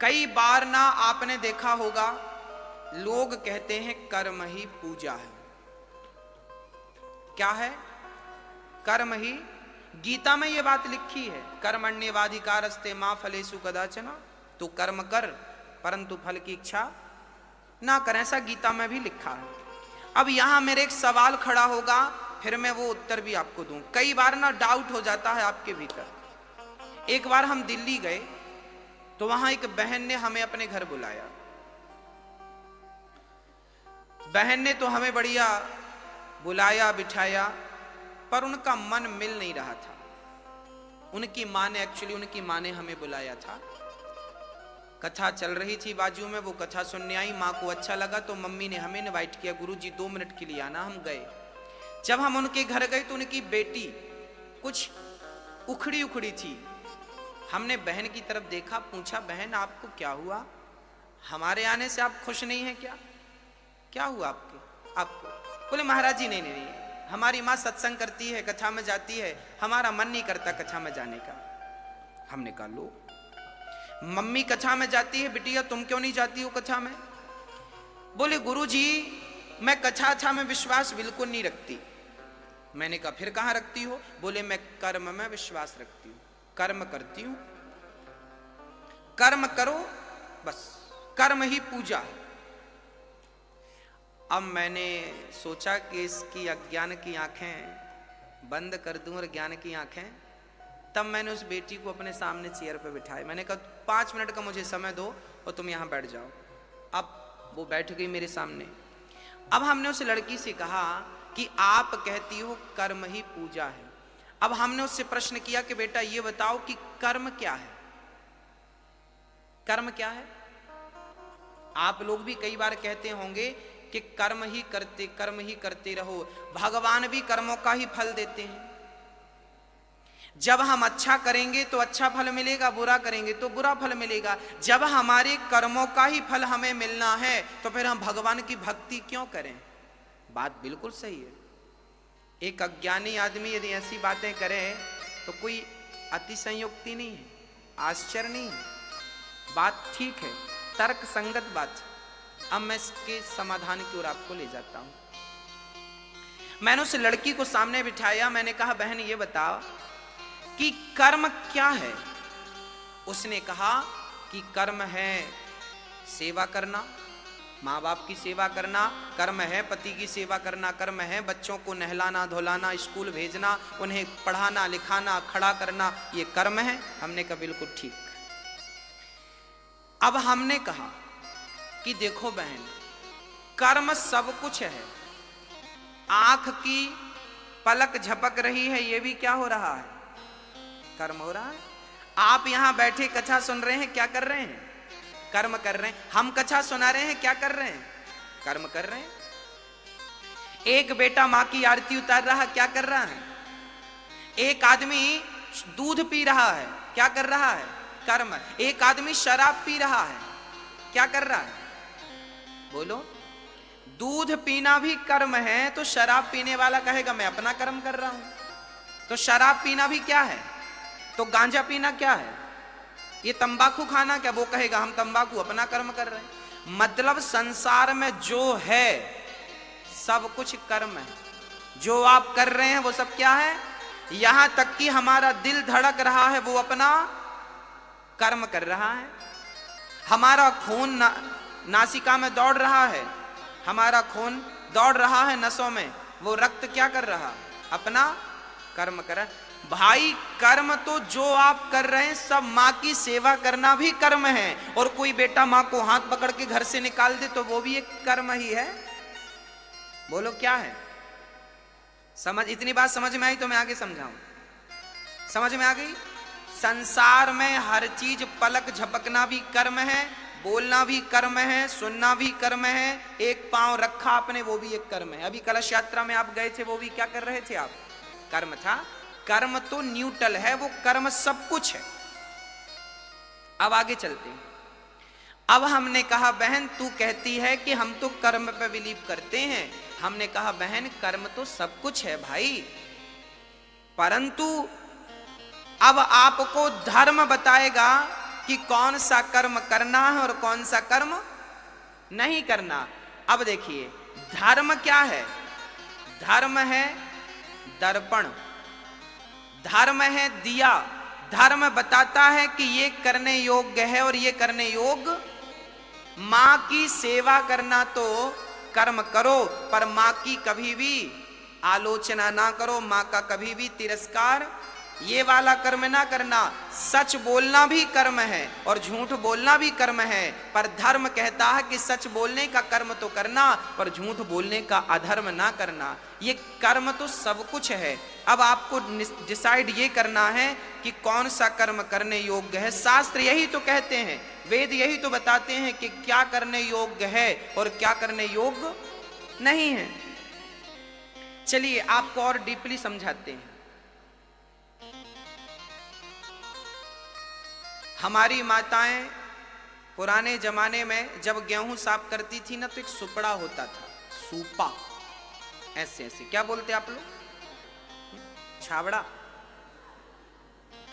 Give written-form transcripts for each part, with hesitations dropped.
कई बार ना आपने देखा होगा लोग कहते हैं कर्म ही पूजा है। क्या है? कर्म ही। गीता में यह बात लिखी है, कर्मण्येवाधिकारस्ते मा फलेषु कदाचन। तू कर्म कर परंतु फल की इच्छा ना कर, ऐसा गीता में भी लिखा है। अब यहां मेरे एक सवाल खड़ा होगा, फिर मैं वो उत्तर भी आपको दूं। कई बार ना डाउट हो जाता है आपके भीतर। एक बार हम दिल्ली गए तो वहां एक बहन ने हमें अपने घर बुलाया। बहन ने तो हमें बढ़िया बुलाया बिठाया, पर उनका मन मिल नहीं रहा था। उनकी माँ ने हमें बुलाया था। कथा चल रही थी बाजू में, वो कथा सुनने आई। माँ को अच्छा लगा तो मम्मी ने हमें इनवाइट किया, गुरुजी 2 मिनट के लिए आना। हम गए। जब हम उनके घर गए तो उनकी बेटी कुछ उखड़ी उखड़ी थी। हमने बहन की तरफ देखा, पूछा बहन आपको क्या हुआ? हमारे आने से आप खुश नहीं हैं क्या? क्या हुआ आपको? बोले महाराज जी नहीं, हमारी माँ सत्संग करती है, कथा में जाती है, हमारा मन नहीं करता कथा में जाने का। हमने कहा लो, मम्मी कथा में जाती है, बिटिया तुम क्यों नहीं जाती हो कथा में? बोले गुरुजी मैं कथा में विश्वास बिल्कुल नहीं रखती। मैंने कहा फिर कहां रखती हो? बोले मैं कर्म में विश्वास रखती हूं, कर्म करती हूं। कर्म करो बस, कर्म ही पूजा है। अब मैंने सोचा कि इसकी अज्ञान की आंखें बंद कर दूं और ज्ञान की आंखें। तब मैंने उस बेटी को अपने सामने चेयर पर बिठाया। मैंने कहा 5 मिनट का मुझे समय दो और तुम यहां बैठ जाओ। अब वो बैठ गई मेरे सामने। अब हमने उस लड़की से कहा कि आप कहती हो कर्म ही पूजा है। अब हमने उससे प्रश्न किया कि बेटा ये बताओ कि कर्म क्या है? कर्म क्या है? आप लोग भी कई बार कहते होंगे कि कर्म ही करते रहो। भगवान भी कर्मों का ही फल देते हैं। जब हम अच्छा करेंगे तो अच्छा फल मिलेगा, बुरा करेंगे तो बुरा फल मिलेगा। जब हमारे कर्मों का ही फल हमें मिलना है तो फिर हम भगवान की भक्ति क्यों करें? बात बिल्कुल सही है। एक अज्ञानी आदमी यदि ऐसी बातें करे तो कोई अतिशयोक्ति नहीं है, आश्चर्य नहीं है, बात ठीक है, तर्क संगत बात है। अब मैं इसके समाधान की ओर आपको ले जाता हूं। मैंने उस लड़की को सामने बिठाया। मैंने कहा बहन ये बताओ कि कर्म क्या है? उसने कहा कि कर्म है सेवा करना, माँ बाप की सेवा करना, कर्म है पति की सेवा करना, कर्म है बच्चों को नहलाना धुलाना, स्कूल भेजना, उन्हें पढ़ाना लिखाना, खड़ा करना, ये कर्म है। हमने कहा बिल्कुल ठीक। अब हमने कहा कि देखो बहन, कर्म सब कुछ है। आंख की पलक झपक रही है, ये भी क्या हो रहा है? कर्म हो रहा है। आप यहां बैठे कथा सुन रहे हैं, क्या कर रहे हैं? कर्म कर रहे हैं। हम कथा सुना रहे हैं, क्या कर रहे हैं? कर्म कर रहे हैं। एक बेटा मां की आरती उतार रहा, क्या कर रहा है? एक आदमी दूध पी रहा है, क्या कर रहा है? कर्म। एक आदमी शराब पी रहा है, क्या कर रहा है? बोलो। दूध पीना भी कर्म है, तो शराब पीने वाला कहेगा मैं अपना कर्म कर रहा हूं। तो शराब पीना भी क्या है? तो गांजा पीना क्या है? ये तंबाकू खाना क्या? वो कहेगा हम तंबाकू अपना कर्म कर रहे हैं। मतलब संसार में जो है सब कुछ कर्म है। जो आप कर रहे हैं वो सब क्या है? यहां तक कि हमारा दिल धड़क रहा है, वो अपना कर्म कर रहा है। हमारा खून नासिका में दौड़ रहा है, हमारा खून दौड़ रहा है नसों में, वो रक्त क्या कर रहा? अपना कर्म कर रहा है। भाई कर्म तो जो आप कर रहे हैं सब, माँ की सेवा करना भी कर्म है। और कोई बेटा माँ को हाथ पकड़ के घर से निकाल दे तो वो भी एक कर्म ही है। बोलो क्या है? समझ, इतनी बात समझ में आई तो मैं आगे समझाऊं। समझ में आ गई? संसार में हर चीज, पलक झपकना भी कर्म है, बोलना भी कर्म है, सुनना भी कर्म है, एक पांव रखा आपने वो भी एक कर्म है। अभी कलश यात्रा में आप गए थे, वो भी क्या कर रहे थे आप? कर्म था। कर्म तो न्यूट्रल है, वो कर्म सब कुछ है। अब आगे चलते हैं। अब हमने कहा बहन तू कहती है कि हम तो कर्म पे बिलीव करते हैं। हमने कहा बहन कर्म तो सब कुछ है भाई, परंतु अब आपको धर्म बताएगा कि कौन सा कर्म करना है और कौन सा कर्म नहीं करना। अब देखिए धर्म क्या है? धर्म है दर्पण, धर्म है दिया। धर्म बताता है कि ये करने योग्य है और ये करने योग्य। मां की सेवा करना तो कर्म करो, पर मां की कभी भी आलोचना ना करो, मां का कभी भी तिरस्कार ये वाला कर्म ना करना। सच बोलना भी कर्म है और झूठ बोलना भी कर्म है, पर धर्म कहता है कि सच बोलने का कर्म तो करना, पर झूठ बोलने का अधर्म ना करना। ये कर्म तो सब कुछ है। अब आपको डिसाइड ये करना है कि कौन सा कर्म करने योग्य है। शास्त्र यही तो कहते हैं, वेद यही तो बताते हैं कि क्या करने योग्य है और क्या करने योग्य नहीं है। चलिए आपको और डीपली समझाते हैं। हमारी माताएं पुराने जमाने में जब गेहूं साफ करती थी ना, तो एक सुपड़ा होता था, सूपा, ऐसे ऐसे, क्या बोलते आप लोग? छावड़ा।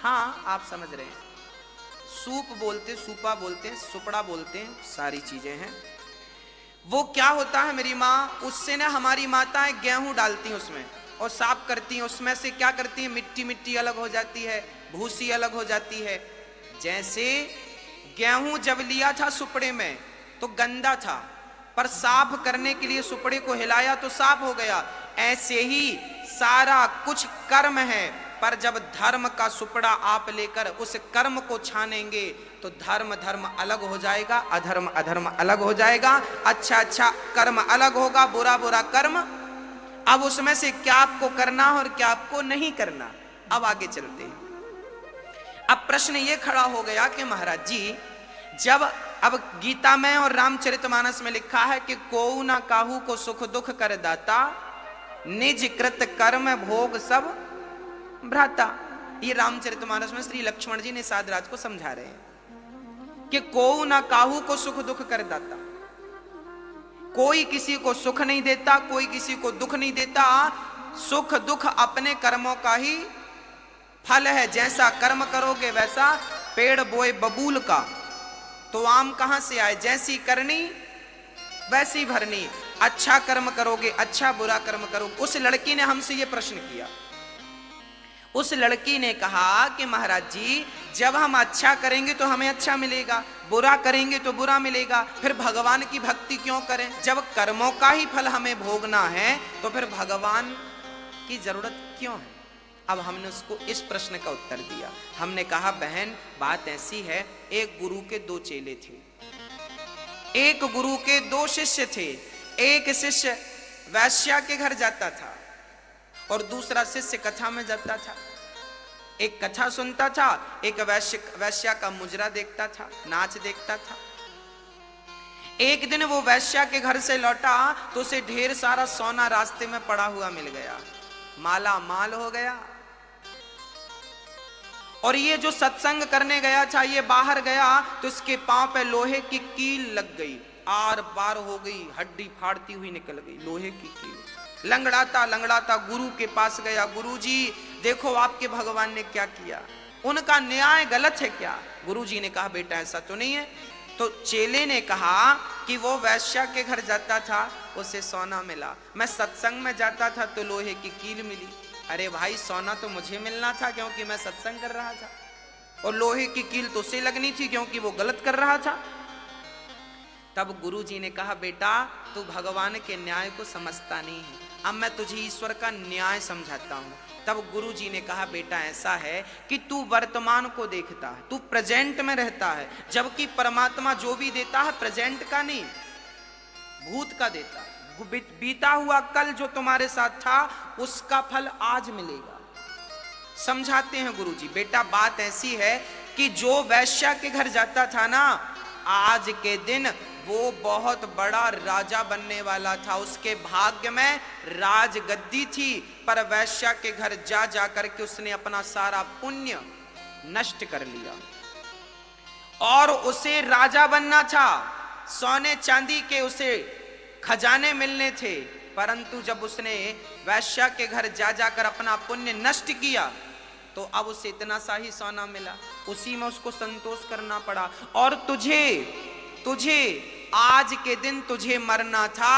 हाँ आप समझ रहे हैं, सूप बोलते, सूपा बोलते, सुपड़ा बोलते, सारी चीजें हैं। वो क्या होता है, मेरी माँ उससे ना, हमारी माताएं गेहूं डालती हैं उसमें और साफ करती हैं। उसमें से क्या करती हैं, मिट्टी मिट्टी अलग हो जाती है, भूसी अलग हो जाती है। जैसे गेहूं जब लिया था सुपड़े में तो गंदा था, पर साफ करने के लिए सुपड़े को हिलाया तो साफ हो गया। ऐसे ही सारा कुछ कर्म है, पर जब धर्म का सुपड़ा आप लेकर उस कर्म को छानेंगे तो धर्म धर्म अलग हो जाएगा, अधर्म अधर्म अलग हो जाएगा, अच्छा अच्छा कर्म अलग होगा, बुरा बुरा कर्म। अब उसमें से क्या आपको करना और क्या आपको नहीं करना। अब आगे चलते हैं। अब प्रश्न ये खड़ा हो गया कि महाराज जी, जब अब गीता में और रामचरितमानस में लिखा है कि कोऊ ना काहू को सुख दुख कर दाता, निज कृत कर्म भोग सब भ्राता। ये रामचरितमानस में श्री लक्ष्मण जी ने साधराज को समझा रहे हैं कि कोऊ ना काहू को सुख दुख कर दाता। कोई किसी को सुख नहीं देता, कोई किसी को दुख नहीं देता। सुख दुख अपने कर्मों का ही फल है। जैसा कर्म करोगे वैसा, पेड़ बोए बबूल का तो आम कहां से आए, जैसी करनी वैसी भरनी। अच्छा कर्म करोगे अच्छा, बुरा कर्म करोगे। उस लड़की ने हमसे यह प्रश्न किया। उस लड़की ने कहा कि महाराज जी, जब हम अच्छा करेंगे तो हमें अच्छा मिलेगा, बुरा करेंगे तो बुरा मिलेगा, फिर भगवान की भक्ति क्यों करें? जब कर्मों का ही फल हमें भोगना है तो फिर भगवान की जरूरत क्यों है? अब हमने उसको इस प्रश्न का उत्तर दिया। हमने कहा बहन बात ऐसी है, एक गुरु के दो चेले थे, एक गुरु के दो शिष्य थे। एक शिष्य वैश्या के घर जाता था और दूसरा शिष्य कथा में जाता था। एक कथा सुनता था, एक वैश्या का मुजरा देखता था, नाच देखता था। एक दिन वो वैश्या के घर से लौटा तो उसे ढेर सारा सोना रास्ते में पड़ा हुआ मिल गया, माला माल हो गया। और ये जो सत्संग करने गया था, ये बाहर गया तो इसके पांव पे लोहे की कील लग गई, आर पार हो गई, हड्डी फाड़ती हुई निकल गई, लोहे की कील। लंगड़ाता लंगड़ाता गुरु के पास गया, गुरु जी देखो आपके भगवान ने क्या किया, उनका न्याय गलत है क्या? गुरु जी ने कहा बेटा ऐसा तो नहीं है। तो चेले ने कहा कि वो वैश्या के घर जाता था, उसे सोना मिला, मैं सत्संग में जाता था तो लोहे की कील मिली। अरे भाई सोना तो मुझे मिलना था क्योंकि मैं सत्संग कर रहा था, और लोहे की कील तो उसे लगनी थी क्योंकि वो गलत कर रहा था। तब गुरु जी ने कहा बेटा तू भगवान के न्याय को समझता नहीं है, अब मैं तुझे ईश्वर का न्याय समझाता हूं। तब गुरु जी ने कहा बेटा ऐसा है कि तू वर्तमान को देखता है, तू प्रेजेंट में रहता है, जबकि परमात्मा जो भी देता है प्रेजेंट का नहीं भूत का देता है। बीता हुआ कल जो तुम्हारे साथ था उसका फल आज मिलेगा। समझाते हैं गुरु जी, बेटा बात ऐसी है कि जो वैश्या के घर जाता था ना, आज के दिन वो बहुत बड़ा राजा बनने वाला था, उसके भाग्य में राजगद्दी थी, पर वैश्या के घर जा जा करके उसने अपना सारा पुण्य नष्ट कर लिया। और उसे राजा बनना था, सोने चांदी के उसे खजाने मिलने थे, परंतु जब उसने वैश्या के घर जा जाकर अपना पुण्य नष्ट किया तो अब उसे इतना सा ही सोना मिला, उसी में उसको संतोष करना पड़ा। और तुझे आज के दिन तुझे मरना था,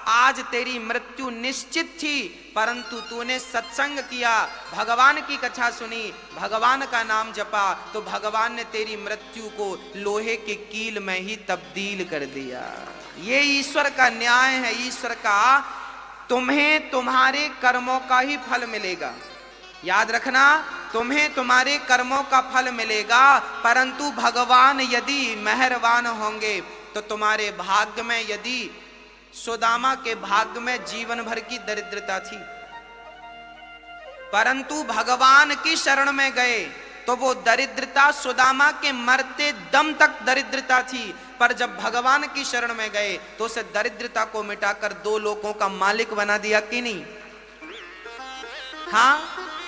आज तेरी मृत्यु निश्चित थी, परंतु तूने सत्संग किया, भगवान की कथा सुनी, भगवान का नाम जपा, तो भगवान ने तेरी मृत्यु को लोहे के कील में ही तब्दील कर दिया। ये ईश्वर का न्याय है, ईश्वर का। तुम्हें तुम्हारे कर्मों का ही फल मिलेगा, याद रखना, तुम्हें तुम्हारे कर्मों का फल मिलेगा, परंतु भगवान यदि मेहरबान होंगे तो तुम्हारे भाग्य में, यदि सुदामा के भाग्य में जीवन भर की दरिद्रता थी, परंतु भगवान की शरण में गए तो वो दरिद्रता सुदामा के मरते दम तक दरिद्रता थी, पर जब भगवान की शरण में गए तो उस दरिद्रता को मिटाकर 2 लोकों का मालिक बना दिया कि नहीं? हाँ,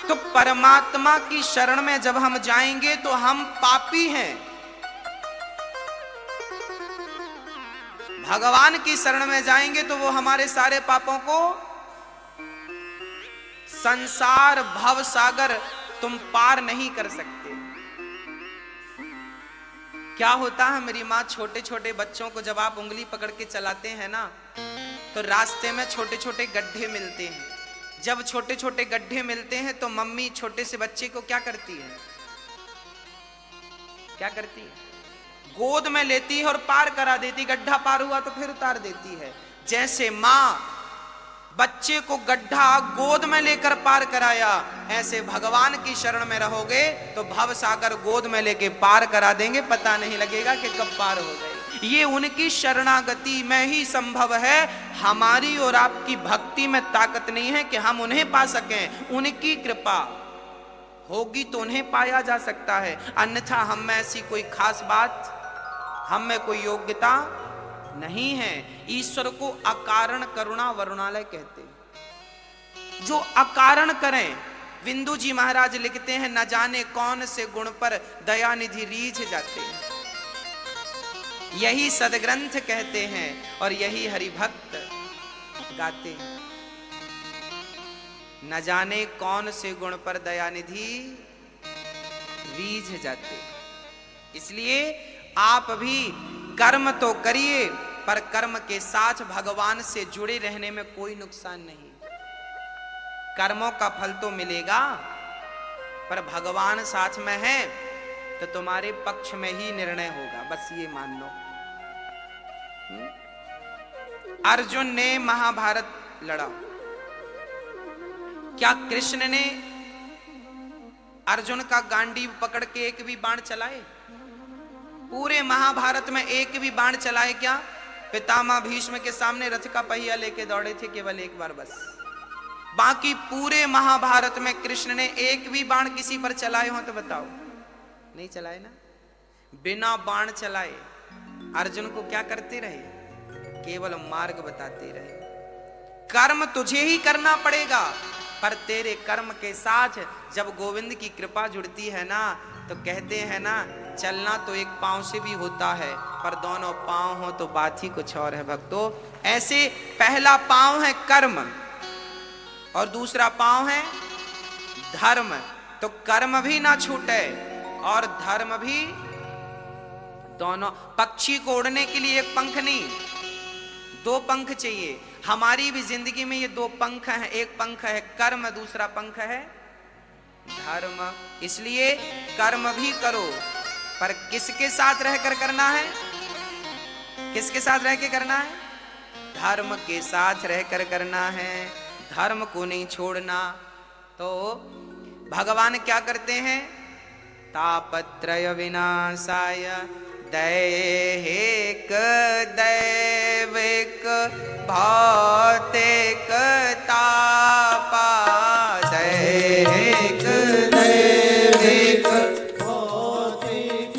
तो परमात्मा की शरण में जब हम जाएंगे तो हम पापी हैं, भगवान की शरण में जाएंगे तो वो हमारे सारे पापों को, संसार भव सागर तुम पार नहीं कर सकते। क्या होता है, मेरी माँ छोटे छोटे बच्चों को जब आप उंगली पकड़ के चलाते हैं ना, तो रास्ते में छोटे छोटे गड्ढे मिलते हैं। जब छोटे छोटे गड्ढे मिलते हैं तो मम्मी छोटे से बच्चे को क्या करती है? क्या करती है? गोद में लेती है और पार करा देती। गड्ढा पार हुआ तो फिर उतार देती है। जैसे माँ बच्चे को गड्ढा गोद में लेकर पार कराया, ऐसे भगवान की शरण में रहोगे तो भव सागर गोद में लेके पार करा देंगे, पता नहीं लगेगा कि कब पार हो गए। ये उनकी शरणागति में ही संभव है। हमारी और आपकी भक्ति में ताकत नहीं है कि हम उन्हें पा सकें। उनकी कृपा होगी तो उन्हें पाया जा सकता है, अन्यथा हम में ऐसी कोई खास बात, हम में कोई योग्यता नहीं है। ईश्वर को अकारण करुणा वरुणालय कहते हैं, जो अकारण करें। बिंदु जी महाराज लिखते हैं, न जाने कौन से गुण पर दयानिधि रीझ जाते हैं, यही सदग्रंथ कहते हैं और यही हरिभक्त गाते हैं। न जाने कौन से गुण पर दयानिधि रीझ जाते। इसलिए आप भी कर्म तो करिए, पर कर्म के साथ भगवान से जुड़े रहने में कोई नुकसान नहीं। कर्मों का फल तो मिलेगा, पर भगवान साथ में है तो तुम्हारे पक्ष में ही निर्णय होगा, बस ये मान लो। अर्जुन ने महाभारत लड़ा, क्या कृष्ण ने अर्जुन का गांडीव पकड़ के एक भी बाण चलाए? पूरे महाभारत में एक भी बाण चलाए क्या? पितामह भीष्म के सामने रथ का पहिया लेके दौड़े थे केवल एक बार बस। बाकी पूरे महाभारत में कृष्ण ने एक भी बाण किसी पर चलाए हो तो बताओ? नहीं चलाए ना। बिना बाण चलाए अर्जुन को क्या करते रहे? केवल मार्ग बताते रहे। कर्म तुझे ही करना पड़ेगा, पर तेरे कर्म के साथ जब गोविंद की कृपा जुड़ती है ना, तो कहते हैं ना, चलना तो एक पांव से भी होता है, पर दोनों पांव हो तो बात ही कुछ और है भक्तों। ऐसे पहला पांव है कर्म और दूसरा पांव है धर्म। तो कर्म भी ना छूटे और धर्म भी, दोनों। पक्षी को उड़ने के लिए एक पंख नहीं, 2 पंख चाहिए। हमारी भी जिंदगी में ये 2 पंख हैं, एक पंख है कर्म, दूसरा पंख है धर्म। इसलिए कर्म भी करो, पर किसके साथ रहकर करना है? किसके साथ रह के करना है? धर्म के साथ रहकर करना है, धर्म को नहीं छोड़ना। तो भगवान क्या करते हैं? तापत्रय विनाशाय दैहिक दैविक भौतिक तापा, दैहिक दैविक भौतिक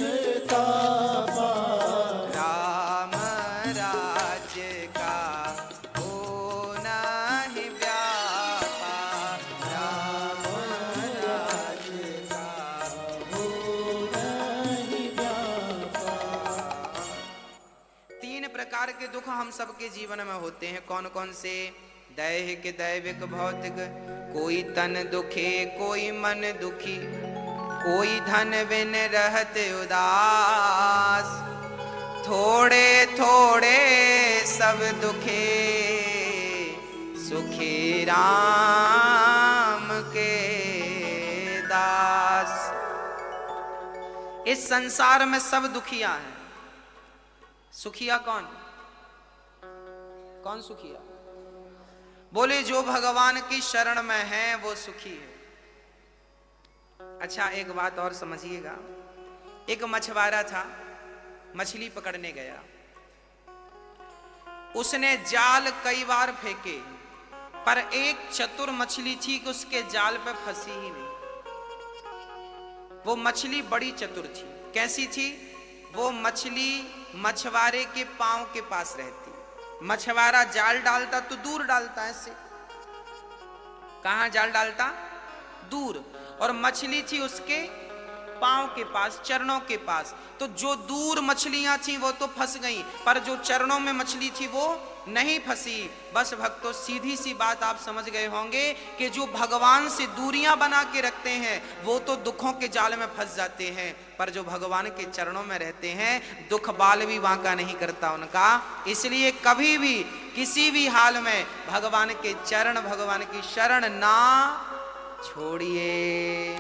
तापा, राम राज्य का होना ही व्यापा, राम राज्य का होना ही व्यापा। 3 प्रकार के दुख हम सबके जीवन में होते हैं। कौन कौन से? दैहिक दैविक भौतिक। कोई तन दुखे, कोई मन दुखी, कोई धन बिन रहते उदास, थोड़े थोड़े सब दुखे, सुखी राम के दास। इस संसार में सब दुखिया हैं। सुखिया कौन? कौन सुखिया? बोले जो भगवान की शरण में है वो सुखी है। अच्छा, एक बात और समझिएगा। एक मछुआरा था, मछली पकड़ने गया। उसने जाल कई बार फेंके, पर एक चतुर मछली थी कि उसके जाल पे फंसी ही नहीं। वो मछली बड़ी चतुर थी। कैसी थी? वो मछली मछुआरे के पांव के पास रहती। मछुआरा जाल डालता तो दूर डालता, ऐसे। कहां जाल डालता? दूर। और मछली थी उसके पांव के पास, चरणों के पास। तो जो दूर मछलियां थी वो तो फंस गई, पर जो चरणों में मछली थी वो नहीं फंसी। बस भक्तों, सीधी सी बात आप समझ गए होंगे कि जो भगवान से दूरियां बना के रखते हैं वो तो दुखों के जाल में फंस जाते हैं, पर जो भगवान के चरणों में रहते हैं दुख बाल भी बांका नहीं करता उनका। इसलिए कभी भी किसी भी हाल में भगवान के चरण, भगवान की शरण ना छोड़िए।